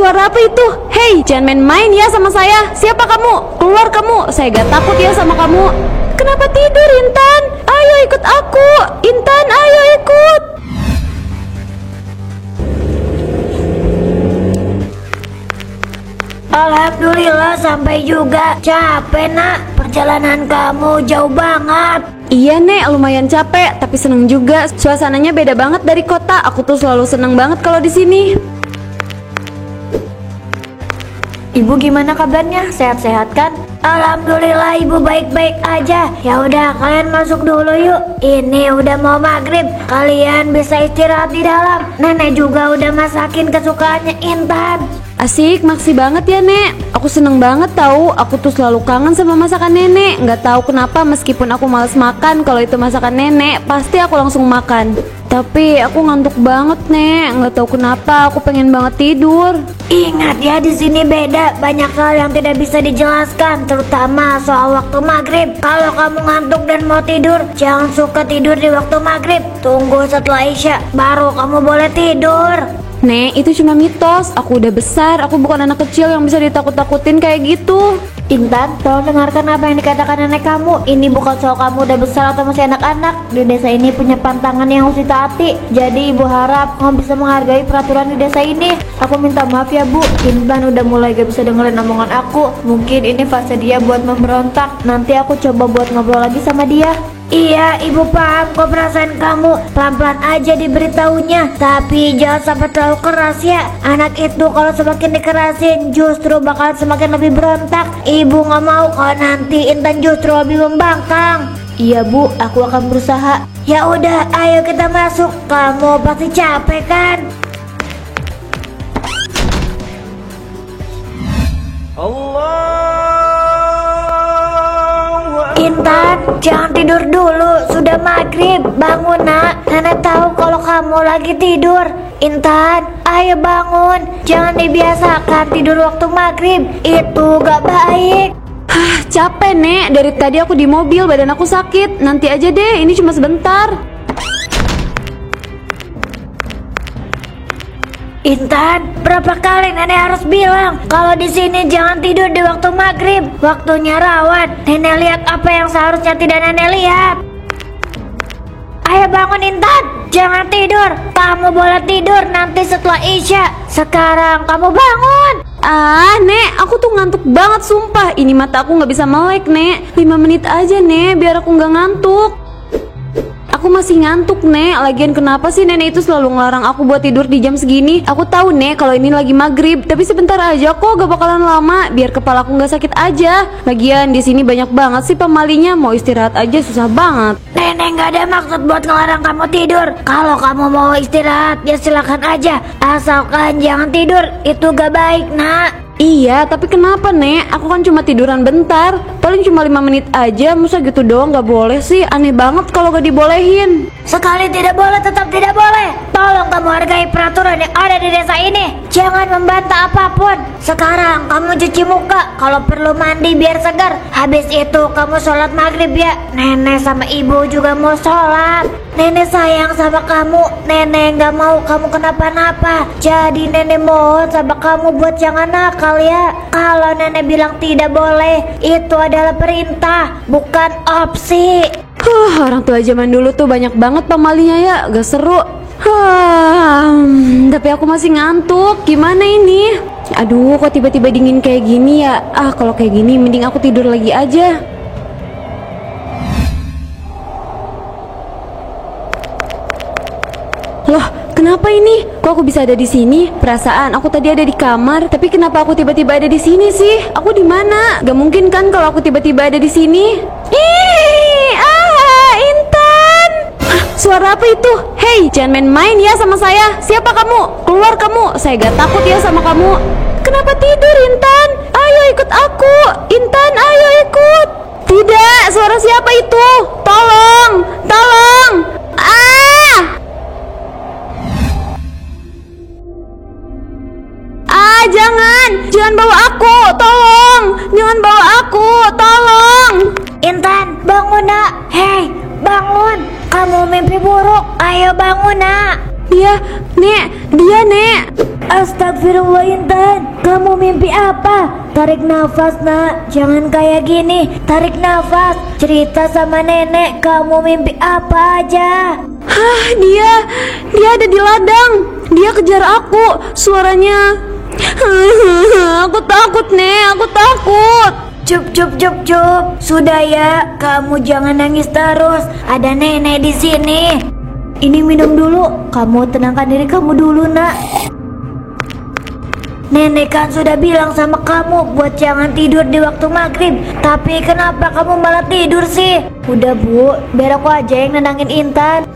suara apa itu? Hei, jangan main-main ya sama saya. Siapa kamu? Keluar kamu, saya gak takut ya sama kamu. Kenapa tidur, Intan? Ayo ikut aku. Intan, ayo ikut. Alhamdulillah sampai juga. Capek nak, perjalanan kamu jauh banget. Iya Nek, lumayan capek, tapi seneng juga. Suasananya beda banget dari kota. Aku tuh selalu seneng banget kalau di sini. Ibu gimana kabarnya? Sehat-sehat kan? Alhamdulillah ibu baik-baik aja. Ya udah kalian masuk dulu yuk. Ini udah mau maghrib. Kalian bisa istirahat di dalam. Nenek juga udah masakin kesukaannya Intan. Asik, makasih banget ya Nek. Aku seneng banget tahu. Aku tuh selalu kangen sama masakan nenek. Nggak tahu kenapa meskipun aku males makan, kalau itu masakan nenek pasti aku langsung makan. Tapi aku ngantuk banget Nek. Nggak tahu kenapa aku pengen banget tidur. Ingat ya, di sini beda. Banyak hal yang tidak bisa dijelaskan, terutama soal waktu maghrib. Kalau kamu ngantuk dan mau tidur, jangan suka tidur di waktu maghrib. Tunggu setelah Isya, baru kamu boleh tidur. Nek, itu cuma mitos. Aku udah besar, aku bukan anak kecil yang bisa ditakut-takutin kayak gitu. Intan, tolong dengarkan apa yang dikatakan nenek kamu. Ini bukan soal kamu udah besar atau masih anak-anak. Di desa ini punya pantangan yang harus ditaati. Jadi ibu harap kamu bisa menghargai peraturan di desa ini. Aku minta maaf ya bu, Intan udah mulai gak bisa dengerin omongan aku. Mungkin ini fase dia buat memberontak. Nanti aku coba buat ngobrol lagi sama dia. Iya, ibu paham kok perasaan kamu. Pelan-pelan aja diberitahunya, tapi jangan sampai terlalu keras ya. Anak itu kalau semakin dikerasin justru bakal semakin lebih berontak. Ibu gak mau kalau nanti Intan justru lebih membangkang. Iya bu, aku akan berusaha. Ya udah, ayo kita masuk. Kamu pasti capek kan? Intan, jangan tidur dulu. Sudah maghrib, bangun nak. Nenek tahu kalau kamu lagi tidur. Intan, ayo bangun. Jangan dibiasakan tidur waktu maghrib. Itu gak baik. Capek Nek, dari tadi aku di mobil, badan aku sakit. Nanti aja deh, ini cuma sebentar. Intan, berapa kali nenek harus bilang kalau di sini jangan tidur di waktu maghrib. Waktunya rawan. Nenek lihat apa yang seharusnya tidak nenek lihat. Ayo bangun Intan, jangan tidur. Kamu boleh tidur nanti setelah Isya. Sekarang kamu bangun. Nek, aku tuh ngantuk banget sumpah. Ini mata aku nggak bisa melek Nek. 5 menit aja Nek, biar aku nggak ngantuk. Aku masih ngantuk Nek. Lagian kenapa sih nenek itu selalu ngelarang aku buat tidur di jam segini? Aku tahu Nek kalau ini lagi maghrib, tapi sebentar aja kok, gak bakalan lama. Biar kepala aku nggak sakit aja. Lagian di sini banyak banget sih pemalinya. Mau istirahat aja susah banget. Nenek nggak ada maksud buat ngelarang kamu tidur. Kalau kamu mau istirahat ya silakan aja. Asalkan jangan tidur, itu gak baik nak. Iya, tapi kenapa Nek? Aku kan cuma tiduran bentar. Paling cuma 5 menit aja. Masa gitu doang gak boleh sih? Aneh banget kalau gak dibolehin. Sekali tidak boleh, tetap tidak boleh. Tolong kamu hargai peraturan yang ada di desa ini. Jangan membantah apapun. Sekarang kamu cuci muka. Kalau perlu mandi biar segar. Habis itu kamu sholat maghrib ya. Nenek sama ibu juga mau sholat. Nenek sayang sama kamu. Nenek gak mau kamu kenapa-napa. Jadi nenek mohon sama kamu buat jangan nakal ya. Kalau nenek bilang tidak boleh, itu adalah perintah, bukan opsi. Orang tua zaman dulu tuh banyak banget pemalinya ya. Gak seru. Tapi aku masih ngantuk. Gimana ini? Aduh, kok tiba-tiba dingin kayak gini ya? Kalau kayak gini mending aku tidur lagi aja. Loh, kenapa ini? Kok aku bisa ada di sini? Perasaan aku tadi ada di kamar, tapi kenapa aku tiba-tiba ada di sini sih? Aku di mana? Gak mungkin kan kalau aku tiba-tiba ada di sini? Intan! Suara apa itu? Hei, jangan main-main ya sama saya. Siapa kamu? Keluar kamu. Saya gak takut ya sama kamu. Kenapa tidur, Intan? Ayo ikut aku. Intan, ayo ikut. Tidak, suara siapa itu? Tolong, tolong. Jangan bawa aku, tolong. Jangan bawa aku, tolong. Intan, bangun nak. Hei, bangun. Kamu mimpi buruk. Ayo bangun nak. Dia, Nek. Astagfirullah Intan, kamu mimpi apa? Tarik nafas nak, jangan kayak gini. Tarik nafas, cerita sama nenek kamu mimpi apa aja. Hah, dia ada di ladang. Dia kejar aku, suaranya. Aku takut, Nek, aku takut. Cup. Sudah ya, kamu jangan nangis terus. Ada nenek di sini. Ini minum dulu. Kamu tenangkan diri kamu dulu, nak. Nenek kan sudah bilang sama kamu buat jangan tidur di waktu maghrib. Tapi kenapa kamu malah tidur sih? Udah Bu, biar aku aja yang nenangin Intan.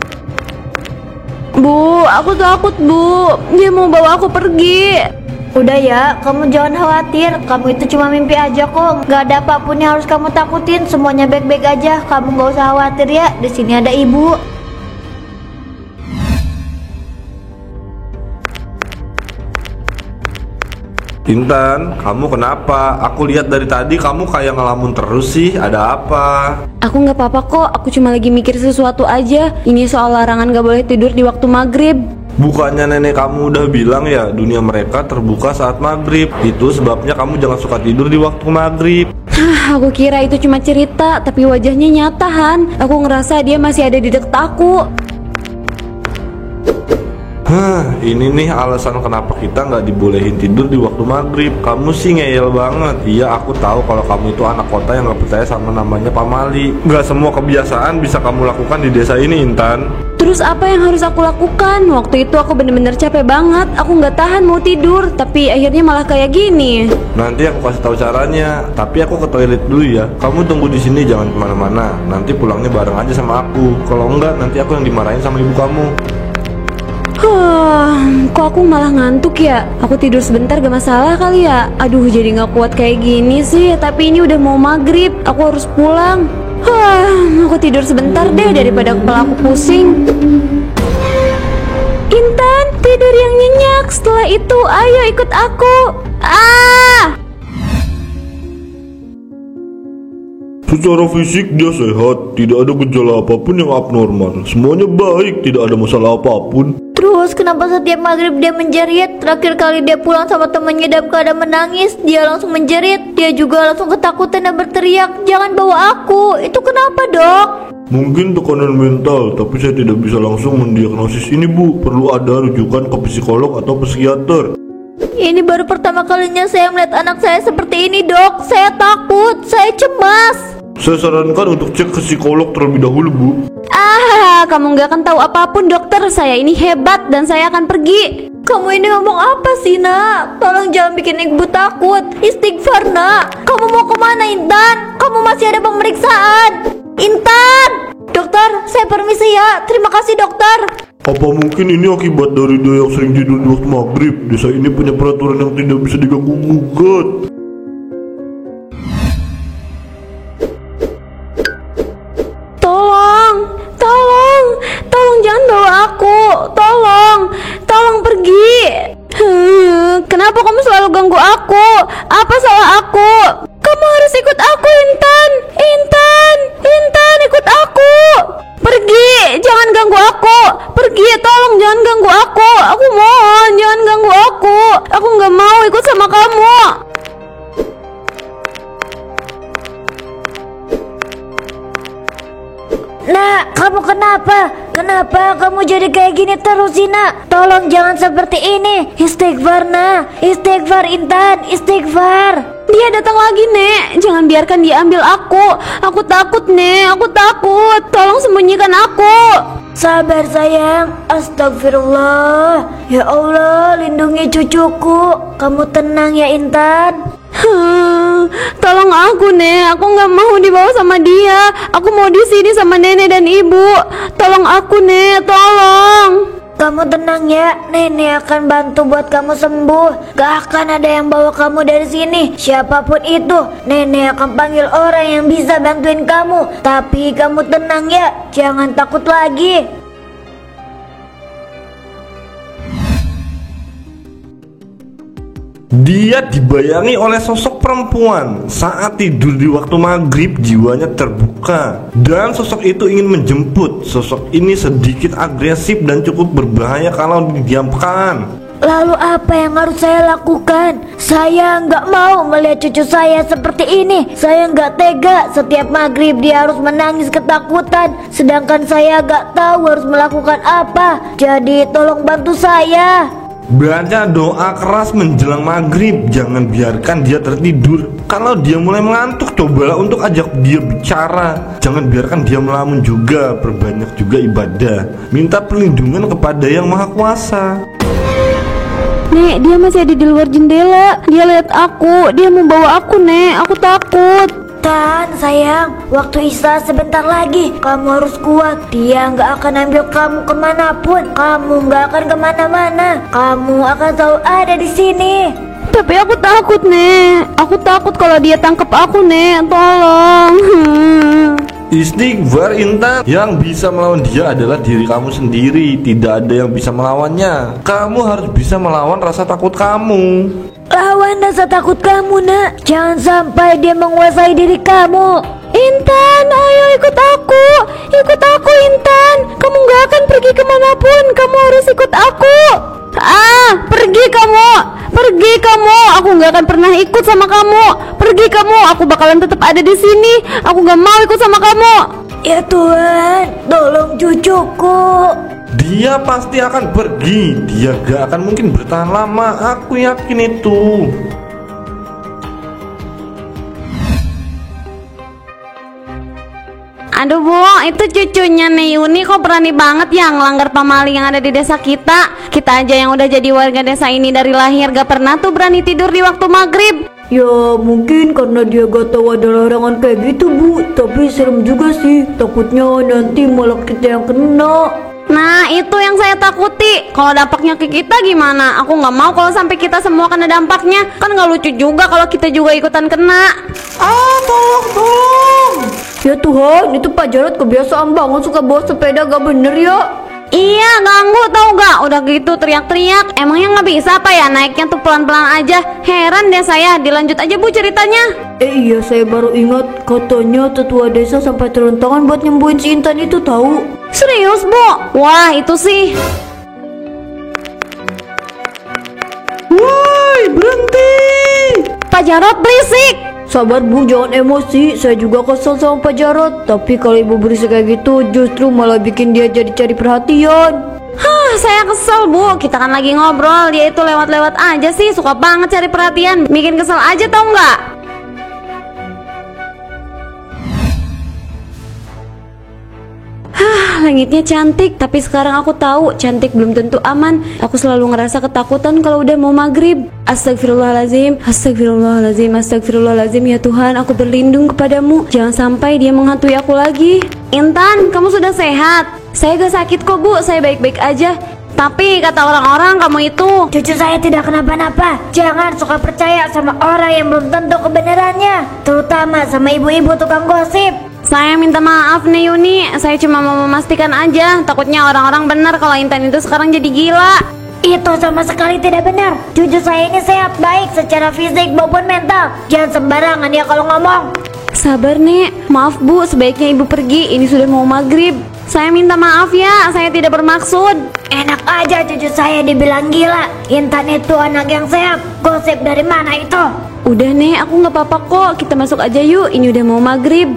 Bu, aku takut, Bu. Dia mau bawa aku pergi. Udah ya, kamu jangan khawatir. Kamu itu cuma mimpi aja kok. Gak ada apapun yang harus kamu takutin. Semuanya baik-baik aja. Kamu gak usah khawatir ya. Di sini ada ibu. Intan, kamu kenapa? Aku lihat dari tadi kamu kayak ngelamun terus sih. Ada apa? Aku nggak apa-apa kok. Aku cuma lagi mikir sesuatu aja. Ini soal larangan gak boleh tidur di waktu maghrib. Bukannya nenek kamu udah bilang ya dunia mereka terbuka saat maghrib. Itu sebabnya kamu jangan suka tidur di waktu maghrib. Aku kira itu cuma cerita, tapi wajahnya nyata, Han. Aku ngerasa dia masih ada di deket aku. Ini nih alasan kenapa kita nggak dibolehin tidur di waktu maghrib. Kamu sih ngeyel banget. Iya, aku tahu kalau kamu itu anak kota yang nggak percaya sama namanya pamali. Nggak semua kebiasaan bisa kamu lakukan di desa ini, Intan. Terus apa yang harus aku lakukan? Waktu itu aku bener-bener capek banget. Aku nggak tahan mau tidur, tapi akhirnya malah kayak gini. Nanti aku kasih tahu caranya. Tapi aku ke toilet dulu ya. Kamu tunggu di sini, jangan kemana-mana. Nanti pulangnya bareng aja sama aku. Kalau enggak, nanti aku yang dimarahin sama ibu kamu. Kok aku malah ngantuk ya? Aku tidur sebentar gak masalah kali ya? Aduh, jadi gak kuat kayak gini sih. Tapi ini udah mau maghrib, aku harus pulang. Aku tidur sebentar deh daripada kepala aku pusing. Intan, tidur yang nyenyak. Setelah itu, ayo ikut aku. Secara fisik dia sehat, tidak ada gejala apapun yang abnormal. Semuanya baik, tidak ada masalah apapun. Terus kenapa setiap maghrib dia menjerit? Terakhir kali dia pulang sama temannya dalam keadaan menangis, dia langsung menjerit. Dia juga langsung ketakutan dan berteriak, "Jangan bawa aku!" Itu kenapa, Dok? Mungkin tekanan mental, tapi saya tidak bisa langsung mendiagnosis ini, Bu. Perlu ada rujukan ke psikolog atau psikiater. Ini baru pertama kalinya saya melihat anak saya seperti ini, Dok. Saya takut, saya cemas. Saya sarankan untuk cek ke psikolog terlebih dahulu, Bu. Kamu gak akan tahu apapun, dokter. Saya ini hebat dan saya akan pergi. Kamu ini ngomong apa sih, Nak? Tolong jangan bikin ibu takut. Istighfar, Nak. Kamu mau kemana, Intan? Kamu masih ada pemeriksaan. Intan! Dokter, saya permisi ya. Terima kasih, dokter. Apa mungkin ini akibat dari dia yang sering tidur di waktu maghrib? Desa ini punya peraturan yang tidak bisa diganggu-gugat. Tolong jangan bawa aku. Tolong pergi. Kenapa kamu selalu ganggu aku? Apa salah aku? Kamu harus ikut aku, Intan. Intan, ikut aku. Pergi, jangan ganggu aku. Pergi, tolong jangan ganggu aku. Aku mohon, jangan ganggu aku. Aku nggak mau ikut sama kamu. Nak, kamu kenapa? Kenapa kamu jadi kayak gini terus sih, Nak? Tolong jangan seperti ini. Istighfar, Nak. Istighfar, Intan. Istighfar. Dia datang lagi, Nek. Jangan biarkan dia ambil aku. Aku takut, Nek. Aku takut. Tolong sembunyikan aku. Sabar, sayang. Astagfirullah. Ya Allah, lindungi cucuku. Kamu tenang ya, Intan. Tolong aku, Nek. Aku nggak mau dibawa sama dia. Aku mau di sini sama nenek dan ibu. Tolong aku, Nek. Tolong. Kamu tenang ya. Nenek akan bantu buat kamu sembuh. Gak akan ada yang bawa kamu dari sini. Siapapun itu, nenek akan panggil orang yang bisa bantuin kamu. Tapi kamu tenang ya. Jangan takut lagi. Dia dibayangi oleh sosok perempuan. Saat tidur di waktu maghrib, jiwanya terbuka. Dan sosok itu ingin menjemput. Sosok ini sedikit agresif dan cukup berbahaya kalau didiamkan. Lalu apa yang harus saya lakukan? Saya nggak mau melihat cucu saya seperti ini. Saya nggak tega setiap maghrib dia harus menangis ketakutan, sedangkan saya nggak tahu harus melakukan apa. Jadi tolong bantu saya. Baca doa keras menjelang maghrib. Jangan biarkan dia tertidur. Kalau dia mulai mengantuk, cobalah untuk ajak dia bicara. Jangan biarkan dia melamun juga. Perbanyak juga ibadah. Minta perlindungan kepada Yang Maha Kuasa. Nek, dia masih ada di luar jendela. Dia lihat aku. Dia mau bawa aku, Nek. Aku takut. Tahan sayang, waktu Isa sebentar lagi. Kamu harus kuat. Dia nggak akan ambil kamu kemanapun. Kamu nggak akan kemana-mana. Kamu akan selalu ada di sini. Tapi aku takut, Nek. Aku takut kalau dia tangkap aku, Nek. Tolong. Istighfar Intan. Yang bisa melawan dia adalah diri kamu sendiri. Tidak ada yang bisa melawannya. Kamu harus bisa melawan rasa takut kamu. Lawan rasa takut kamu, nak. Jangan sampai dia menguasai diri kamu. Intan, ayo ikut aku. Ikut aku, Intan. Kamu gak akan pergi kemanapun. Kamu harus ikut aku. Pergi kamu. Pergi kamu. Aku gak akan pernah ikut sama kamu. Pergi kamu. Aku bakalan tetap ada di sini. Aku gak mau ikut sama kamu. Ya Tuhan, tolong cucuku. Dia pasti akan pergi. Dia gak akan mungkin bertahan lama. Aku yakin itu. Aduh Bu, itu cucunya nih Yuni kok berani banget ya ngelanggar pamali yang ada di desa kita. Kita aja yang udah jadi warga desa ini dari lahir gak pernah tuh berani tidur di waktu maghrib. Ya mungkin karena dia gak tahu ada larangan kayak gitu Bu. Tapi serem juga sih. Takutnya nanti malah kita yang kena. Nah itu yang saya takuti. Kalau dampaknya ke kita gimana? Aku gak mau kalau sampai kita semua kena dampaknya. Kan gak lucu juga kalau kita juga ikutan kena. Tolong. Ya Tuhan, itu Pak Jarod kebiasaan banget suka bawa sepeda gak bener ya. Iya ganggu tau gak. Udah gitu teriak-teriak. Emangnya gak bisa apa ya naiknya tuh pelan-pelan aja. Heran deh saya. Dilanjut aja Bu ceritanya. Iya saya baru ingat. Katanya tetua desa sampai turun tangan buat nyembuhin si Intan itu tahu. Serius Bu? Wah itu sih. Woi, berhenti. Pak Jarod berisik. Sabar Bu, jangan emosi. Saya juga kesel sama Pak Jarod. Tapi kalau ibu berisik kayak gitu justru malah bikin dia jadi cari perhatian. Saya kesel Bu. Kita kan lagi ngobrol. Dia itu lewat-lewat aja sih. Suka banget cari perhatian. Bikin kesel aja tau nggak? Langitnya cantik, tapi sekarang aku tahu cantik belum tentu aman. Aku selalu ngerasa ketakutan kalau udah mau maghrib. Astagfirullahalazim, astagfirullahalazim, astagfirullahalazim. Ya Tuhan, aku berlindung kepadamu. Jangan sampai dia menghantui aku lagi. Intan, kamu sudah sehat? Saya gak sakit kok Bu, saya baik-baik aja. Tapi kata orang-orang kamu itu Cucu saya tidak kenapa-napa. Jangan suka percaya sama orang yang belum tentu kebenarannya, terutama sama ibu-ibu tukang gosip. Saya minta maaf nih Yuni. Saya cuma mau memastikan aja. Takutnya orang-orang benar kalau Intan itu sekarang jadi gila. Itu sama sekali tidak benar. Cucu saya ini sehat baik secara fisik maupun mental. Jangan sembarangan ya kalau ngomong. Sabar Nek. Maaf Bu, sebaiknya Ibu pergi. Ini sudah mau maghrib. Saya minta maaf ya. Saya tidak bermaksud. Enak aja cucu saya dibilang gila. Intan itu anak yang sehat. Gosip dari mana itu? Udah Nek, aku gak apa-apa kok. Kita masuk aja yuk. Ini udah mau maghrib.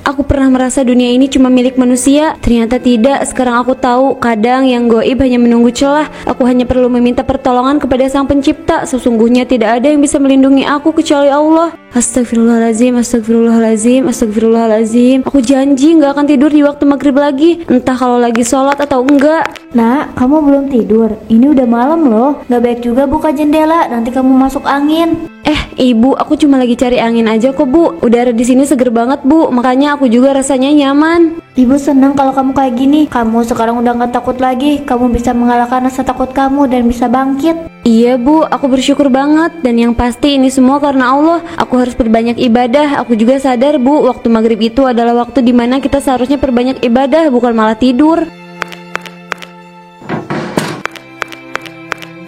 Aku pernah merasa dunia ini cuma milik manusia. Ternyata tidak. Sekarang aku tahu kadang yang goib hanya menunggu celah. Aku hanya perlu meminta pertolongan kepada Sang Pencipta. Sesungguhnya tidak ada yang bisa melindungi aku kecuali Allah. Astagfirullahalazim, astagfirullahalazim, astagfirullahalazim. Aku janji gak akan tidur di waktu maghrib lagi. Entah kalau lagi sholat atau enggak. Nak, kamu belum tidur. Ini udah malam loh. Gak baik juga buka jendela. Nanti kamu masuk angin. Ibu, aku cuma lagi cari angin aja kok Bu. Udara di sini seger banget Bu. Makanya aku juga rasanya nyaman. Ibu senang kalau kamu kayak gini. Kamu sekarang udah gak takut lagi. Kamu bisa mengalahkan rasa takut kamu dan bisa bangkit. Iya Bu, aku bersyukur banget. Dan yang pasti ini semua karena Allah. Aku harus perbanyak ibadah. Aku juga sadar Bu, waktu maghrib itu adalah waktu dimana kita seharusnya perbanyak ibadah, bukan malah tidur.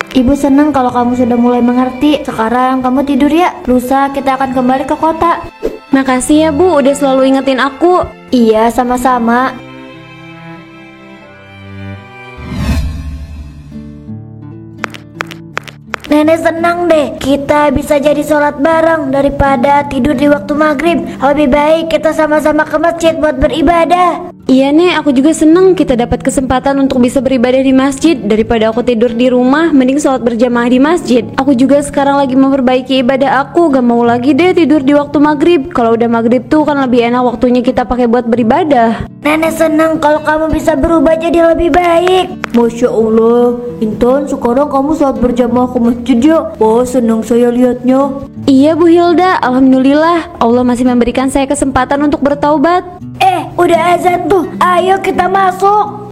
Ibu senang kalau kamu sudah mulai mengerti. Sekarang kamu tidur ya. Lusa kita akan kembali ke kota. Makasih ya Bu, udah selalu ingetin aku. Iya, sama-sama. Nenek senang deh, kita bisa jadi sholat bareng daripada tidur di waktu maghrib. Lebih baik kita sama-sama ke masjid buat beribadah. Iya Nek, aku juga seneng kita dapat kesempatan untuk bisa beribadah di masjid. Daripada aku tidur di rumah, mending sholat berjamaah di masjid. Aku juga sekarang lagi memperbaiki ibadah aku. Gak mau lagi deh tidur di waktu maghrib. Kalau udah maghrib tuh kan lebih enak waktunya kita pakai buat beribadah. Nenek senang kalau kamu bisa berubah jadi lebih baik. Masya Allah, Intan sekarang kamu sholat berjamaah ke masjid ya. Wah, senang saya lihatnya. Iya Bu Hilda, alhamdulillah Allah masih memberikan saya kesempatan untuk bertaubat. Udah azan tuh, ayo kita masuk.